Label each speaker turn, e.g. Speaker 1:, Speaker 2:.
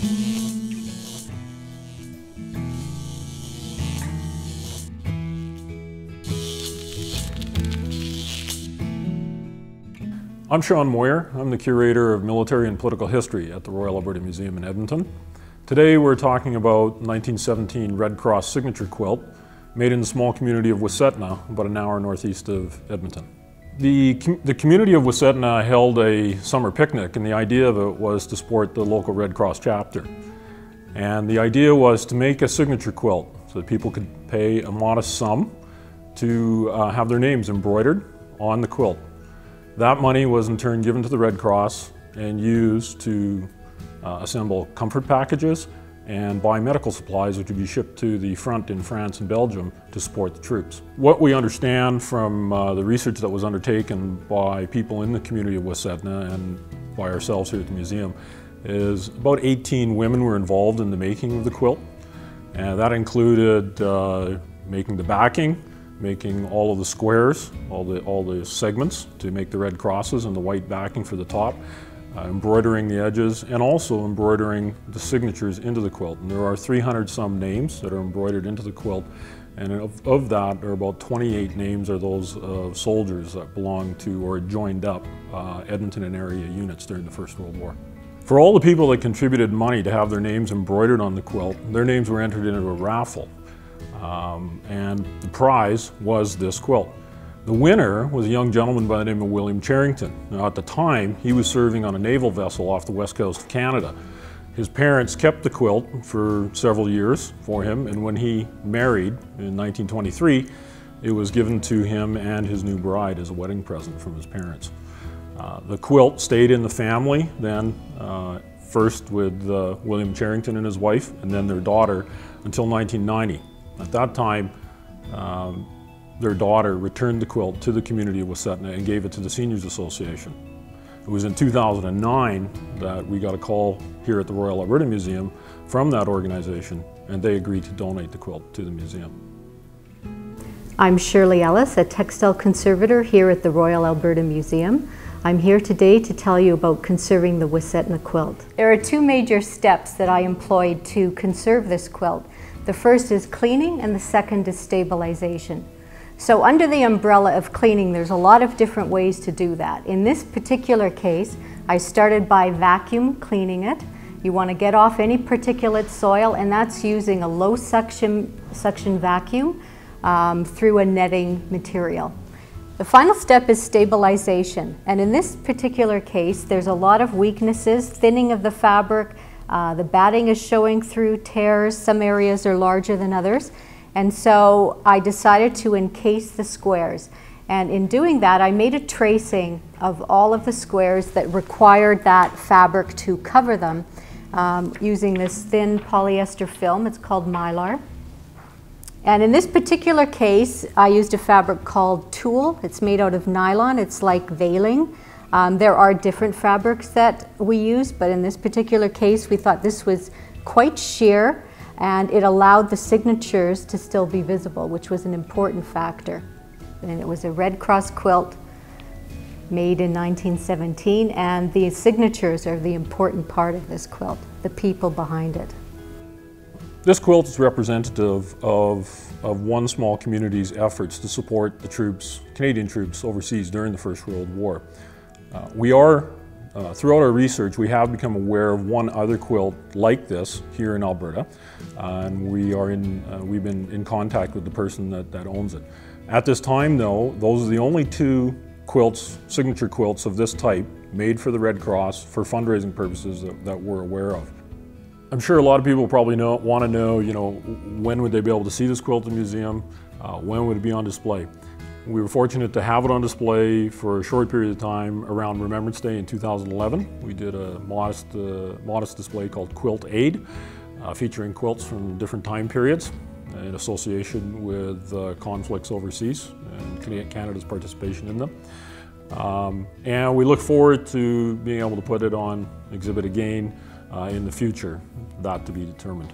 Speaker 1: I'm Sean Moyer. I'm the curator of military and political history at the Royal Alberta Museum in Edmonton. Today we're talking about 1917 Red Cross signature quilt made in the small community of Wastkatenau, about an hour northeast of Edmonton. The community of Wastkatenau held a summer picnic, and the idea of it was to support the local Red Cross chapter. And the idea was to make a signature quilt so that people could pay a modest sum to have their names embroidered on the quilt. That money was in turn given to the Red Cross and used to assemble comfort packages and buy medical supplies which would be shipped to the front in France and Belgium to support the troops. What we understand from the research that was undertaken by people in the community of Wastkatenau and by ourselves here at the museum is about 18 women were involved in the making of the quilt. And that included making the backing, making all of the squares, all the segments to make the red crosses and the white backing for the top, embroidering the edges, and also embroidering the signatures into the quilt. And there are 300 some names that are embroidered into the quilt, and of that, there are about 28 names are those soldiers that belonged to or joined up Edmonton and area units during the First World War. For all the people that contributed money to have their names embroidered on the quilt, their names were entered into a raffle. And the prize was this quilt. The winner was a young gentleman by the name of William Charrington. Now at the time, he was serving on a naval vessel off the west coast of Canada. His parents kept the quilt for several years for him, and when he married in 1923, it was given to him and his new bride as a wedding present from his parents. The quilt stayed in the family then, first with William Charrington and his wife, and then their daughter, until 1990. At that time, their daughter returned the quilt to the community of Wastkatenau and gave it to the Seniors Association. It was in 2009 that we got a call here at the Royal Alberta Museum from that organization, and they agreed to donate the quilt to the museum.
Speaker 2: I'm Shirley Ellis, a textile conservator here at the Royal Alberta Museum. I'm here today to tell you about conserving the Wastkatenau quilt. There are two major steps that I employed to conserve this quilt. The first is cleaning and the second is stabilization. So under the umbrella of cleaning, there's a lot of different ways to do that. In this particular case, I started by vacuum cleaning it. You want to get off any particulate soil, and that's using a low suction vacuum through a netting material. The final step is stabilization, and in this particular case, there's a lot of weaknesses, thinning of the fabric. The batting is showing through tears. Some areas are larger than others. And so I decided to encase the squares. And in doing that, I made a tracing of all of the squares that required that fabric to cover them using this thin polyester film. It's called Mylar. And in this particular case, I used a fabric called tulle. It's made out of nylon. It's like veiling. There are different fabrics that we use, but in this particular case, we thought this was quite sheer, and it allowed the signatures to still be visible, which was an important factor. And it was a Red Cross quilt made in 1917, and the signatures are the important part of this quilt, the people behind it.
Speaker 1: This quilt is representative of one small community's efforts to support the troops, Canadian troops overseas during the First World War. Throughout our research, we have become aware of one other quilt like this here in Alberta, and we've been in contact with the person that owns it. At this time, though, those are the only two quilts, signature quilts of this type, made for the Red Cross for fundraising purposes that we're aware of. I'm sure a lot of people probably want to know, when would they be able to see this quilt in the museum? When would it be on display? We were fortunate to have it on display for a short period of time around Remembrance Day in 2011. We did a modest display called Quilt Aid, featuring quilts from different time periods in association with conflicts overseas and Canada's participation in them. And we look forward to being able to put it on exhibit again in the future, that to be determined.